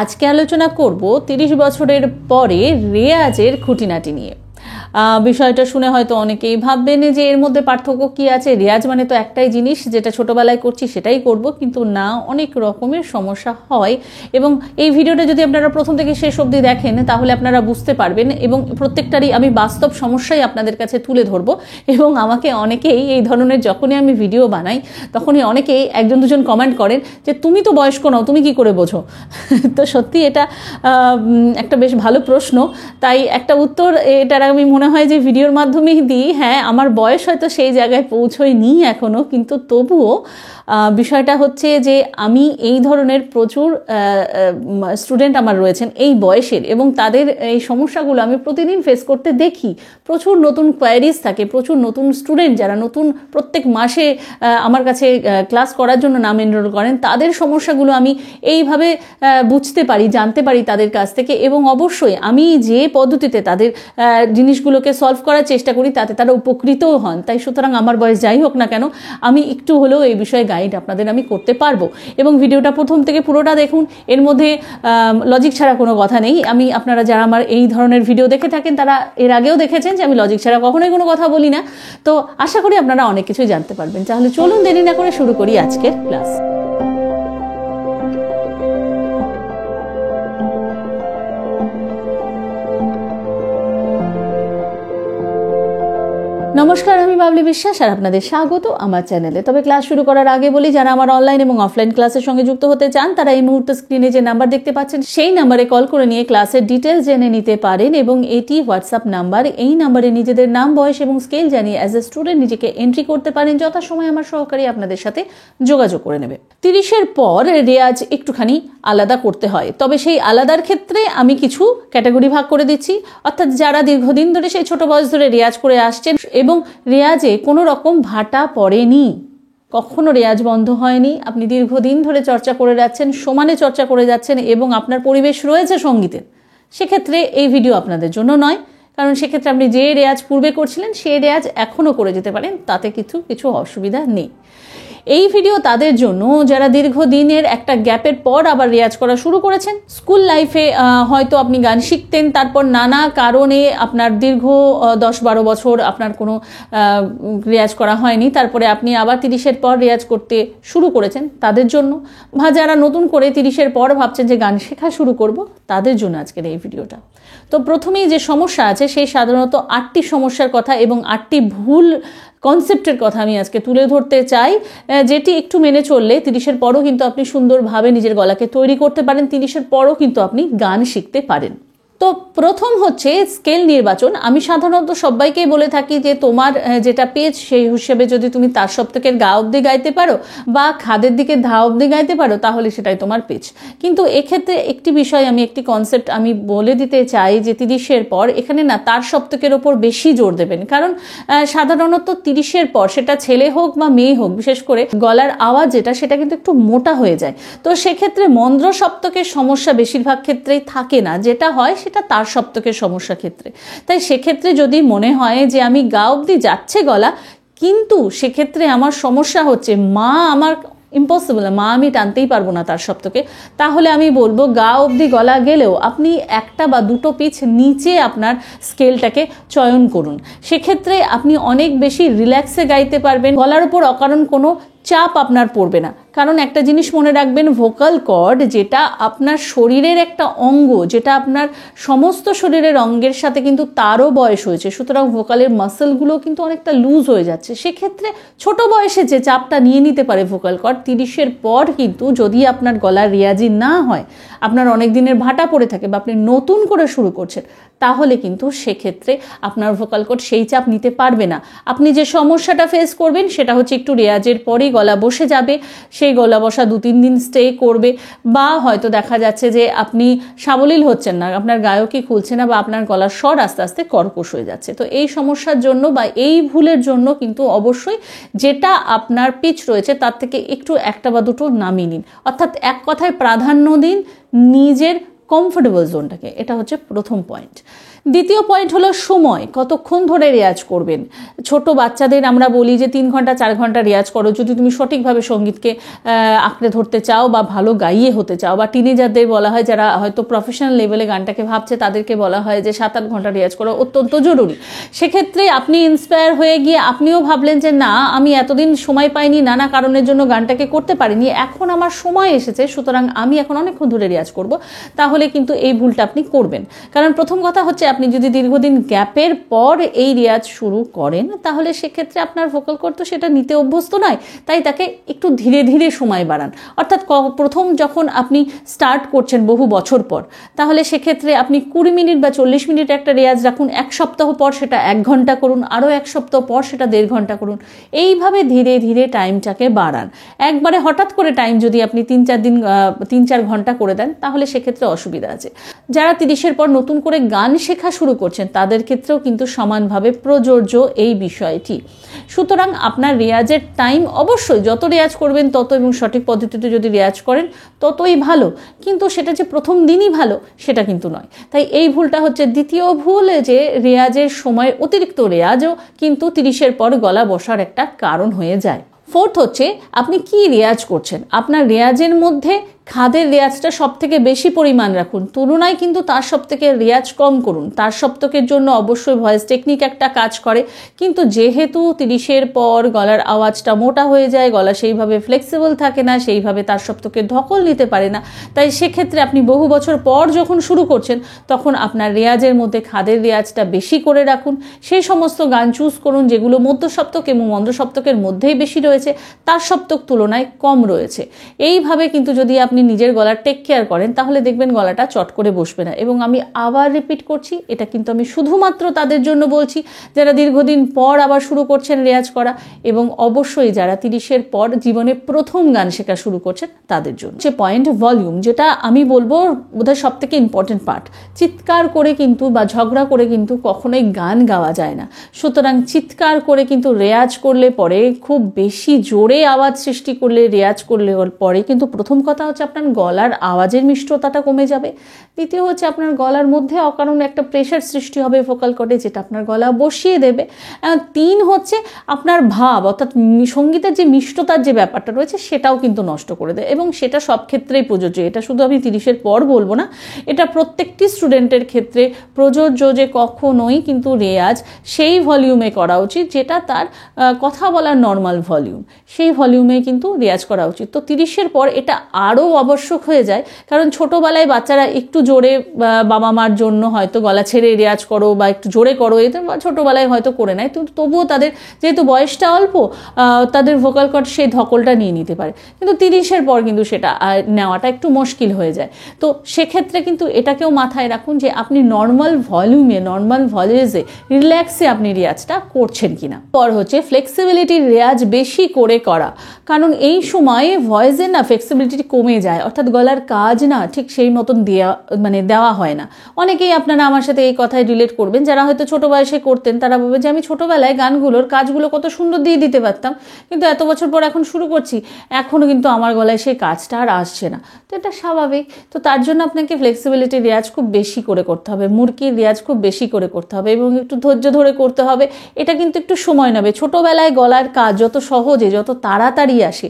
আজকে আলোচনা করব 30 বছরের পরে রেয়াজের খুঁটিনাটি নিয়ে। বিষয়টা শুনে হয়তো অনেকেই ভাববেন যে এর মধ্যে পার্থক্য কি আছে, রেয়াজ মানে তো একটাই জিনিস, যেটা ছোটবেলায় করছি সেটাই করব, কিন্তু না, অনেক রকমের সমস্যা হয়। এবং এই ভিডিওটা যদি আপনারা প্রথম থেকে শেষ অবধি দেখেন তাহলে আপনারা বুঝতে পারবেন, এবং প্রত্যেকটারই আমি বাস্তব সমস্যাই আপনাদের কাছে তুলে ধরবো। এবং আমাকে অনেকেই এই ধরনের, যখনই আমি ভিডিও বানাই তখনই অনেকেই একজন দুজন কমেন্ট করেন যে তুমি তো বয়স্ক নও, তুমি কি করে বোঝো। তো সত্যি এটা একটা বেশ ভালো প্রশ্ন, তাই একটা উত্তর এটার আমি মনে হয় যে ভিডিওর মাধ্যমেই দিই। হ্যাঁ, আমার বয়স হয়তো সেই জায়গায় পৌঁছয়নি এখনও, কিন্তু তবুও বিষয়টা হচ্ছে যে আমি এই ধরনের প্রচুর স্টুডেন্ট আমার রয়েছেন এই বয়সের, এবং তাদের এই সমস্যাগুলো আমি প্রতিদিন ফেস করতে দেখি। প্রচুর নতুন কোয়ারিজ থাকে, প্রচুর নতুন স্টুডেন্ট যারা নতুন প্রত্যেক মাসে আমার কাছে ক্লাস করার জন্য নাম এনরোল করেন, তাদের সমস্যাগুলো আমি এইভাবে বুঝতে পারি, জানতে পারি তাদের কাছ থেকে। এবং অবশ্যই আমি যে পদ্ধতিতে তাদের জিনিসগুলোকে সলভ করার চেষ্টা করি তাতে তারা উপকৃতও হন। তাই সুতরাং আমার বয়স যাই হোক না কেন, আমি একটু হলেও এই বিষয়ে গাইড আপনাদের আমি করতে পারবো। এবং ভিডিওটা প্রথম থেকে পুরোটা দেখুন, এর মধ্যে লজিক ছাড়া কোনো কথা নেই। আপনারা যারা আমার এই ধরনের ভিডিও দেখে থাকেন তারা এর আগেও দেখেছেন যে আমি লজিক ছাড়া কখনোই কোনো কথা বলি না। তো আশা করি আপনারা অনেক কিছুই জানতে পারবেন। তাহলে চলুন দেরি না করে শুরু করি আজকের ক্লাস। নমস্কার, আমি বাবলি বিশ্বাস আর আপনাদের স্বাগত আমার চ্যানেলে। তবে ক্লাস শুরু করার আগে বলি, যারা আমার অনলাইন এবং অফলাইন ক্লাসের সঙ্গে যুক্ত হতে চান তারা এই মুহূর্তে স্ক্রিনে যে নাম্বার দেখতে পাচ্ছেন সেই নাম্বারে কল করে নিয়ে ক্লাসের ডিটেলস জেনে নিতে পারেন। এবং এটি হোয়াটসঅ্যাপ নাম্বার, এই নাম্বারে নিজেদের নাম, বয়স এবং স্কেল জানিয়ে অ্যাজ এ স্টুডেন্ট নিজেকে এন্ট্রি করতে পারেন। যথাসময়ে আমার সহকারী আপনাদের সাথে যোগাযোগ করে নেবে। 30-এর পর রেয়াজ একটুখানি আলাদা করতে হয়, তবে সেই আলাদার ক্ষেত্রে আমি কিছু ক্যাটাগরি ভাগ করে দিচ্ছি। অর্থাৎ যারা দীর্ঘদিন ধরে, সেই ছোট বয়স ধরে রেয়াজ করে আসছেন এবং রেয়াজে কোনো রকম ভাটা পড়েনি, কখনো রেয়াজ বন্ধ হয়নি, আপনি দীর্ঘদিন ধরে চর্চা করে যাচ্ছেন, সমানে চর্চা করে যাচ্ছেন এবং আপনার পরিবেশ রয়েছে সঙ্গীতের, সেক্ষেত্রে এই ভিডিও আপনাদের জন্য নয়। কারণ সেক্ষেত্রে আপনি যে রেয়াজ পূর্বে করছিলেন সেই রেয়াজ এখনও করে যেতে পারেন, তাতে কিছু অসুবিধা নেই। এই ভিডিও তাদের জন্য যারা দীর্ঘদিনের একটা গ্যাপের পর আবার রেয়াজ করা শুরু করেছেন। স্কুল লাইফে হয়তো আপনি গান শিখতেন, তারপর নানা কারণে আপনার দীর্ঘ 10-12 বছর আপনার কোনো রেয়াজ করা হয়নি, তারপরে আপনি আবার 30-এর পর রেয়াজ করতে শুরু করেছেন, তাদের জন্য। বা যারা নতুন করে 30-এর পর ভাবছেন যে গান শেখা শুরু করব, তাদের জন্য আজকের এই ভিডিওটা। তো প্রথমেই যে সমস্যা আছে সেই সাধারণত 8টি সমস্যার কথা এবং 8টি ভুল কনসেপ্টের কথা আমি আজকে তুলে ধরতে চাই, যেটি একটু মেনে চললে 30-এর পরও কিন্তু আপনি সুন্দরভাবে নিজের গলাকে তৈরি করতে পারেন, 30-এর পরও কিন্তু আপনি গান শিখতে পারেন। তো প্রথম হচ্ছে স্কেল নির্বাচন। আমি সাধারণত সবাইকেই বলে থাকি যে তোমার যেটা পেজ সেই হিসেবে যদি তুমি তার সপ্তকের গা অব্দি গাইতে পারো বা খাদের দিকে ধা অব্দি গাইতে পারো তাহলে সেটাই তোমার পেজ। কিন্তু এক্ষেত্রে একটি বিষয়, একটি কনসেপ্ট আমি বলে দিতে চাই যে 30-এর পর এখানে না তার সপ্তকের ওপর বেশি জোর দেবেন। কারণ সাধারণত 30-এর পর, সেটা ছেলে হোক বা মেয়ে হোক, বিশেষ করে গলার আওয়াজ সেটা কিন্তু একটু মোটা হয়ে যায়। তো সেক্ষেত্রে মন্দ্র সপ্তকের সমস্যা বেশিরভাগ ক্ষেত্রেই থাকে না, যেটা হয় সেটা তার সপ্তকের সমস্যা ক্ষেত্রে। তাই সেক্ষেত্রে যদি মনে হয় যে আমি গা অব্দি যাচ্ছে গলা, কিন্তু সেক্ষেত্রে আমার সমস্যা হচ্ছে আমার ইম্পসিবল, আমি টানতেই পারবো না তার সপ্তকে, তাহলে আমি বলবো গা অব্দি গলা গেলেও আপনি একটা বা দুটো পিচ নিচে আপনার স্কেলটাকে চয়ন করুন। সেক্ষেত্রে আপনি অনেক বেশি রিল্যাক্সে গাইতে পারবেন, গলার উপর অকারণ কোনো চাপ আপনার পড়বে না। কারণ একটা জিনিস মনে রাখবেন, ভোকাল কর্ড যেটা আপনার শরীরের একটা অঙ্গ, যেটা আপনার সমস্ত শরীরের অঙ্গের সাথে কিন্তু তারও বয়স হয়েছে, সুতরাং ভোকালের মাসেলগুলো কিন্তু অনেকটা লুজ হয়ে যাচ্ছে। সেক্ষেত্রে ছোট বয়সে যে চাপটা নিয়ে নিতে পারে ভোকাল কর্ড, 30-এর পর কিন্তু যদি আপনার গলার রেয়াজি না হয়, আপনার অনেক দিনের ভাটা পড়ে থাকে বা আপনি নতুন করে শুরু করছেন, তাহলে কিন্তু সেক্ষেত্রে আপনার ভোকাল কর্ড সেই চাপ নিতে পারবে না। আপনি যে সমস্যাটা ফেস করবেন সেটা হচ্ছে একটু রেয়াজের পরেই গলা বসে যাবে, সেই গলা বসা 2-3 দিন স্টে করবে, বা হয়তো দেখা যাচ্ছে যে আপনি সাবলীল হচ্ছেন না, আপনার গায়কই খুলছে না, বা আপনার গলার স্বর আস্তে আস্তে কর্কশ হয়ে যাচ্ছে। তো এই সমস্যার জন্য বা এই ভুলের জন্য কিন্তু অবশ্যই যেটা আপনার পিচ রয়েছে তার থেকে একটু একটা বা দুটো নামিয়ে নিন। অর্থাৎ এক কথায় প্রাধান্য দিন নিজের কমফোর্টেবল জোনটাকে, এটা হচ্ছে প্রথম পয়েন্ট। দ্বিতীয় পয়েন্ট হলো সময়, কতক্ষণ ধরে রেয়াজ করবেন। ছোট বাচ্চাদের আমরা বলি যে 3 ঘন্টা 4 ঘন্টা রেয়াজ করো যদি তুমি সঠিকভাবে সঙ্গীতকে আঁকড়ে ধরতে চাও বা ভালো গাইয়ে হতে চাও। বা টিনেজারদের বলা হয় যারা হয়তো প্রফেশনাল লেভেলে গানটাকে ভাবছে তাদেরকে বলা হয় যে 7-8 ঘন্টা রেয়াজ করা অত্যন্ত জরুরি। সেক্ষেত্রে আপনি ইন্সপায়ার হয়ে গিয়ে আপনিও ভাবলেন যে না, আমি এতদিন সময় পাইনি, নানা কারণের জন্য গানটাকে করতে পারিনি, এখন আমার সময় এসেছে, সুতরাং আমি এখন অনেকক্ষণ ধরে রেয়াজ করব। তাহলে কিন্তু এই ভুলটা আপনি করবেন। কারণ প্রথম কথা হচ্ছে আপনি যদি দীর্ঘদিন গ্যাপের পর এই রেয়াজ শুরু করেন তাহলে সেক্ষেত্রে আপনার ভোকাল কর্ড তো সেটা নিতে অভ্যস্ত নয়, তাই তাকে একটু ধীরে ধীরে সময় বাড়ান। অর্থাৎ প্রথম যখন আপনি স্টার্ট করছেন বহু বছর পর, তাহলে সেক্ষেত্রে আপনি 20 মিনিট বা 40 মিনিট একটা রেয়াজ রাখুন, 1 সপ্তাহ পর সেটা 1 ঘন্টা করুন, আরও 1 সপ্তাহ পর সেটা 1.5 ঘন্টা করুন। এইভাবে ধীরে ধীরে টাইমটাকে বাড়ান। একবারে হঠাৎ করে টাইম যদি আপনি 3-4 ঘন্টা করে দেন তাহলে সেক্ষেত্রে অসুবিধা আছে। যারা 30-এর পর নতুন করে গান শেখা শুরু করছেন তাদের ক্ষেত্রেও কিন্তু সমানভাবে প্রযোজ্য এই বিষয়টি। সুতরাং আপনার রেয়াজের টাইম অবশ্যই যত রেয়াজ করবেন তত, এবং সঠিক পদ্ধতিতে যদি রেয়াজ করেন ততই ভালো, কিন্তু সেটা যে প্রথম দিনই ভালো সেটা কিন্তু নয়। তাই এই ভুলটা হচ্ছে দ্বিতীয় ভুল, যে রেয়াজের সময় অতিরিক্ত রেয়াজও কিন্তু 30-এর পর গলা বসার একটা কারণ হয়ে যায়। ফোর্থ হচ্ছে আপনি কি রেয়াজ করছেন। আপনার রেয়াজের মধ্যে খাদের রেয়াজটা সব থেকে বেশি পরিমাণ রাখুন, তুলনায় কিন্তু তার সব থেকে রেয়াজ কম করুন। তার সপ্তকের জন্য অবশ্যই ভয়েস টেকনিক একটা কাজ করে, কিন্তু যেহেতু 30-এর পর গলার আওয়াজটা মোটা হয়ে যায়, গলা সেইভাবে ফ্লেক্সিবল থাকে না, সেইভাবে তার সপ্তকের ধকল নিতে পারে না, তাই সেক্ষেত্রে আপনি বহু বছর পর যখন শুরু করছেন তখন আপনার রেয়াজের মধ্যে খাদের রেয়াজটা বেশি করে রাখুন। সেই সমস্ত গান চুজ করুন যেগুলো মধ্য সপ্তক এবং মন্দ সপ্তকের মধ্যেই বেশি রয়েছে, তার সপ্তক তুলনায় কম রয়েছে। এইভাবে কিন্তু যদি আপনি নিজের গলার টেক কেয়ার করেন তাহলে দেখবেন গলাটা চট করে বসবে না। এবং আমি আবার রিপিট করছি, এটা কিন্তু আমি শুধুমাত্র তাদের জন্য বলছি যারা দীর্ঘদিন পর আবার শুরু করছেন রেয়াজ করা, এবং অবশ্যই যারা 30-এর পর জীবনে প্রথম গান শেখা শুরু করছেন তাদের জন্য। যে পয়েন্ট ভলিউম, যেটা আমি বলবো বোধহয় সব থেকে ইম্পর্টেন্ট পার্ট। চিৎকার করে কিন্তু বা ঝগড়া করে কিন্তু কখনোই গান গাওয়া যায় না। সুতরাং চিৎকার করে কিন্তু রেয়াজ করলে পরে, খুব বেশি জোরে আওয়াজ সৃষ্টি করলে রেয়াজ করলে পরে কিন্তু প্রথম কথা হচ্ছে আপনার গলার আওয়াজের মিষ্টতাটা কমে যাবে। দ্বিতীয় হচ্ছে আপনার গলার মধ্যে অকারণ একটা প্রেশার সৃষ্টি হবে ভোকাল কর্ডে, যেটা আপনার গলা বসিয়ে দেবে। 3 হচ্ছে আপনার ভাব, অর্থাৎ সঙ্গীতের যে মিষ্টতার যে ব্যাপারটা রয়েছে সেটাও কিন্তু নষ্ট করে দেয়, এবং সেটা সব ক্ষেত্রেই প্রযোজ্য। এটা শুধু আমি 30-এর পর বলবো না, এটা প্রত্যেকটি স্টুডেন্টের ক্ষেত্রে প্রযোজ্য যে কখনোই কিন্তু রেয়াজ সেই ভলিউমে করা উচিত যেটা তার কথা বলার নর্মাল ভলিউম, সেই ভলিউমে কিন্তু রেয়াজ করা উচিত। তো 30-এর পর এটা আরও আবশ্যক হয়ে যায়, কারণ ছোটোবেলায় বাচ্চারা একটু জোরে বাবা মার জন্য হয়তো গলা ছেড়ে রেয়াজ করো বা একটু জোরে করো, এতে ছোটোবেলায় হয়তো করে নেয়, কিন্তু তবুও তাদের যেহেতু বয়সটা অল্প, তাদের ভোকাল কর্ড সেই ধকলটা নিয়ে নিতে পারে। কিন্তু 30-এর পর কিন্তু সেটা নেওয়াটা একটু মুশকিল হয়ে যায়। তো সেক্ষেত্রে কিন্তু এটাকেও মাথায় রাখুন যে আপনি নর্মাল ভলিউমে, নর্মাল ভয়েসে, রিল্যাক্সে আপনি রেয়াজটা করছেন কিনা। পর হচ্ছে ফ্লেক্সিবিলিটির রেয়াজ বেশি করে করা, কারণ এই সময়ে ভয়েসের না ফ্লেক্সিবিলিটি কমে যায়, অর্থাৎ গলার কাজ না ঠিক সেই মতন দেওয়া হয় না। অনেকেই আপনারা আমার সাথে এই কথায় রিলেট করবেন যারা হয়তো ছোট বয়সে করতেন, তারা বলবে যে আমি ছোটবেলায় গানগুলোর কাজগুলো কত সুন্দর দিয়ে দিতে পারতাম, কিন্তু এত বছর পর এখন শুরু করছি, এখনও কিন্তু আমার গলায় সেই কাজটা আর আসছে না। তো এটা স্বাভাবিক। তো তার জন্য আপনাকে ফ্লেক্সিবিলিটি রেয়াজ খুব বেশি করে করতে হবে, মুরকির রেয়াজ খুব বেশি করে করতে হবে, এবং একটু ধৈর্য ধরে করতে হবে। এটা কিন্তু একটু সময় নেবে। ছোটবেলায় গলার কাজ যত সহজে, যত তাড়াতাড়ি আসে,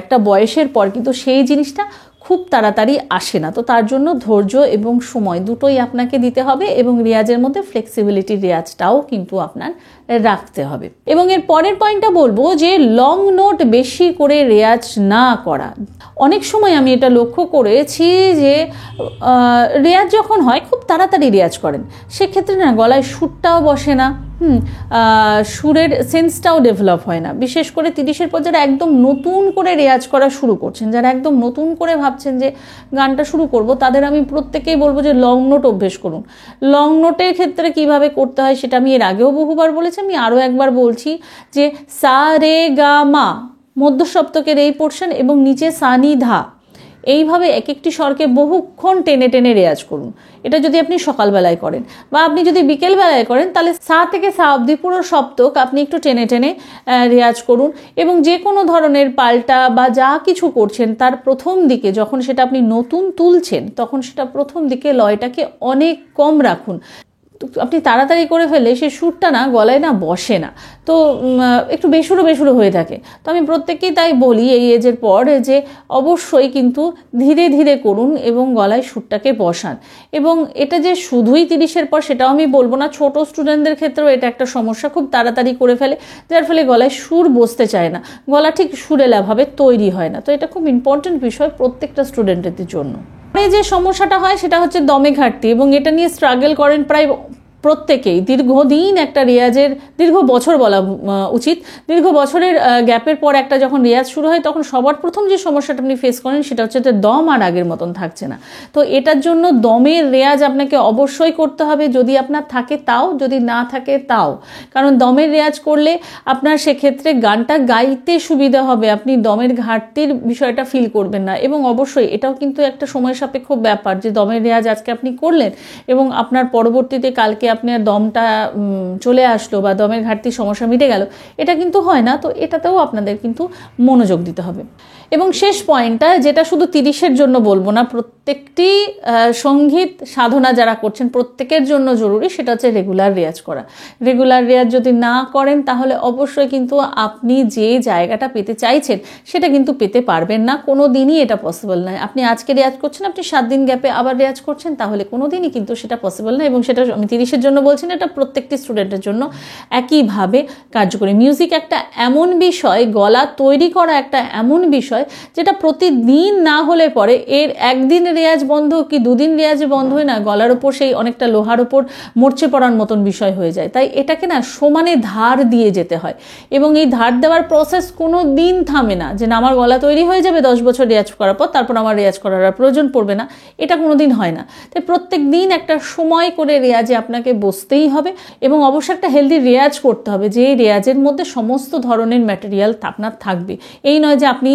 একটা বয়সের পর কিন্তু সেই জিনিসটা খুব তাড়াতাড়ি আসে না। তো তার জন্য ধৈর্য এবং সময় দুটোই আপনাকে দিতে হবে, এবং রেয়াজের মধ্যে ফ্লেক্সিবিলিটি রেয়াজটাও কিন্তু আপনার রাখতে হবে। এবং এর পরের পয়েন্টটা বলবো যে লং নোট বেশি করে রেয়াজ না করা। অনেক সময় আমি এটা লক্ষ্য করেছি যে রেয়াজ যখন হয় খুব তাড়াতাড়ি রেয়াজ করেন, সেক্ষেত্রে না গলায় সুরটাও বসে না, সুরের সেন্সটাও ডেভেলপ হয় না। বিশেষ করে 30-এর পর যারা একদম নতুন করে রেয়াজ করা শুরু করছেন, যারা একদম নতুন করে ভাবছেন যে গানটা শুরু করব, তাদের আমি প্রত্যেকেই বলবো যে লং নোট অভ্যেস করুন। লং নোটের ক্ষেত্রে কিভাবে করতে হয় সেটা আমি এর আগেও বহুবার বলেছি, আমি আরও একবার বলছি যে সা রে গা মা মধ্য সপ্তকের এই পোর্শন এবং নিচে সা নি ধা, এইভাবে এক একটি স্বরকে বহুক্ষণ টেনে টেনে রেয়াজ করুন। এটা যদি আপনি সকালবেলায় করেন বা আপনি যদি বিকেলবেলায় করেন, তাহলে সা থেকে সা অবধি পুরো সপ্তক আপনি একটু টেনে টেনে রেয়াজ করুন। এবং যে কোনো ধরনের পাল্টা বা যা কিছু করছেন তার প্রথম দিকে যখন সেটা আপনি নতুন তুলছেন, তখন সেটা প্রথম দিকে লয়টাকে অনেক কম রাখুন। আপনি তাড়াতাড়ি করে ফেলে সে সুরটা না গলায় না বসে না, তো একটু বেসুরো বেসুরো হয়ে থাকে। তো আমি প্রত্যেককেই তাই বলি এই এজের পর যে অবশ্যই কিন্তু ধীরে ধীরে করুন এবং গলায় সুরটাকে বসান। এবং এটা যে শুধুই 30-এর পর সেটাও আমি বলবো না, ছোট স্টুডেন্টদের ক্ষেত্রেও এটা একটা সমস্যা, খুব তাড়াতাড়ি করে ফেলে, যার ফলে গলায় সুর বসতে চায় না, গলা ঠিক সুরেলাভাবে তৈরি হয় না। তো এটা খুব ইম্পর্টেন্ট বিষয় প্রত্যেকটা স্টুডেন্টের জন্য। যে সমস্যাটা হয় সেটা হচ্ছে দমে ঘাটতি, এবং এটা নিয়ে স্ট্রাগল করেন প্রায় প্রত্যেকেই। দীর্ঘদিন একটা রেয়াজের, দীর্ঘ বছর বলা উচিত, দীর্ঘ বছরের গ্যাপের পর একটা যখন রেয়াজ শুরু হয় তখন সবার প্রথম যে সমস্যাটা আপনি ফেস করেন সেটা হচ্ছে যে দম আর আগের মতন থাকছে না। তো এটার জন্য দমের রেয়াজ আপনাকে অবশ্যই করতে হবে, যদি আপনার থাকে তাও, যদি না থাকে তাও। কারণ দমের রেয়াজ করলে আপনার সেক্ষেত্রে গানটা গাইতে সুবিধা হবে, আপনি দমের ঘাটতির বিষয়টা ফিল করবেন না। এবং অবশ্যই এটাও কিন্তু একটা সময় সাপেক্ষ ব্যাপার যে দমের রেয়াজ আজকে আপনি করলেন এবং আপনার পরবর্তীতে কালকে আপনার দমটা চলে আসলো বা দমের ঘাটতির সমস্যা মিটে গেল, এটা কিন্তু হয় না। তো এটাতেও আপনাদের কিন্তু মনোযোগ দিতে হবে। এবং শেষ পয়েন্টটা, যেটা শুধু 30-এর জন্য বলবো না, প্রত্যেকটি সঙ্গীত সাধনা যারা করছেন প্রত্যেকের জন্য জরুরি, সেটা হচ্ছে রেগুলার রেয়াজ করা। রেগুলার রেয়াজ যদি না করেন তাহলে অবশ্যই কিন্তু আপনি যে জায়গাটা পেতে চাইছেন সেটা কিন্তু পেতে পারবেন না, কোনো দিনই এটা পসিবল নয়। আপনি আজকে রেয়াজ করছেন, আপনি 7 দিন গ্যাপে আবার রেয়াজ করছেন, তাহলে কোনো দিনই কিন্তু সেটা পসিবল না। এবং সেটা আমি 30-এর জন্য বলছি না, এটা প্রত্যেকটি স্টুডেন্টের জন্য একইভাবে কার্যকরী। মিউজিক একটা এমন বিষয়, গলা তৈরি করা একটা এমন বিষয় যেটা প্রতিদিন না হলে পরে এর একদিন রেয়াজ বন্ধ কি 2 দিন রেয়াজ বন্ধ হয় না, গলার উপর সেই অনেকটা লোহার উপর মরচে পড়ার মতন বিষয় হয়ে যায়। তাই এটাকে না সমানে ধার দিয়ে যেতে হয়, এবং এই ধার দেওয়ার প্রসেস কোনো দিন থামে না যে না আমার গলা তৈরি হয়ে যাবে 10 বছর রেয়াজ করার পর, তারপর আমার রেয়াজ করার আর প্রয়োজন পড়বে না, এটা কোনো দিন হয় না। তাই প্রত্যেক দিন একটা সময় করে রেয়াজে আপনাকে বসতেই হবে, এবং অবশ্যই একটা হেলদি রেয়াজ করতে হবে যে রেয়াজের মধ্যে সমস্ত ধরনের ম্যাটেরিয়াল আপনার থাকবে। এই নয় যে আপনি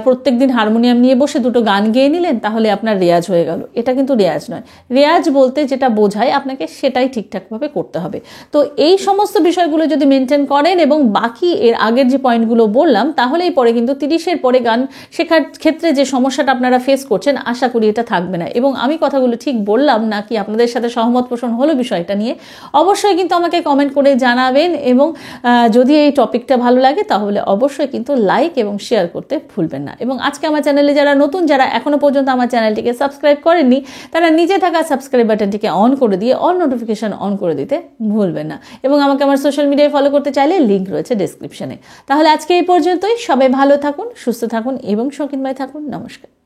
প্রত্যেক দিন হারমোনিয়াম নিয়ে বসে 2টো গান গেয়ে নিলেন তাহলে আপনার রেয়াজ হয়ে গেল, এটা কিন্তু রেয়াজ নয়। রেয়াজ বলতে যেটা বোঝায় আপনাকে সেটাই ঠিকঠাকভাবে করতে হবে। তো এই সমস্ত বিষয়গুলো যদি মেনটেন করেন এবং বাকি এর আগের যে পয়েন্টগুলো বললাম, তাহলেই পরে কিন্তু 30-এর পরে গান শেখার ক্ষেত্রে যে সমস্যাটা আপনারা ফেস করছেন আশা করি এটা থাকবে না। এবং আমি কথাগুলো ঠিক বললাম নাকি আপনাদের সাথে সহমত পোষণ হলো বিষয়টা নিয়ে, অবশ্যই কিন্তু আমাকে কমেন্ট করে জানাবেন। এবং যদি এই টপিকটা ভালো লাগে তাহলে অবশ্যই কিন্তু লাইক এবং শেয়ার করতে ভুলবেন না। এবং আজকে আমার চ্যানেলে যারা নতুন, যারা এখনো পর্যন্ত আমার চ্যানেলটিকে সাবস্ক্রাইব করেননি, তারা নিচে থাকা সাবস্ক্রাইব বাটনটিকে অন করে দিয়ে অল নোটিফিকেশন অন করে দিতে ভুলবেন না। এবং আমাকে আমার সোশ্যাল মিডিয়ায় ফলো করতে চাইলে লিঙ্ক রয়েছে ডেসক্রিপশনে। তাহলে আজকে এই পর্যন্তই। সবাই ভালো থাকুন, সুস্থ থাকুন এবং সংগীতময় থাকুন। নমস্কার।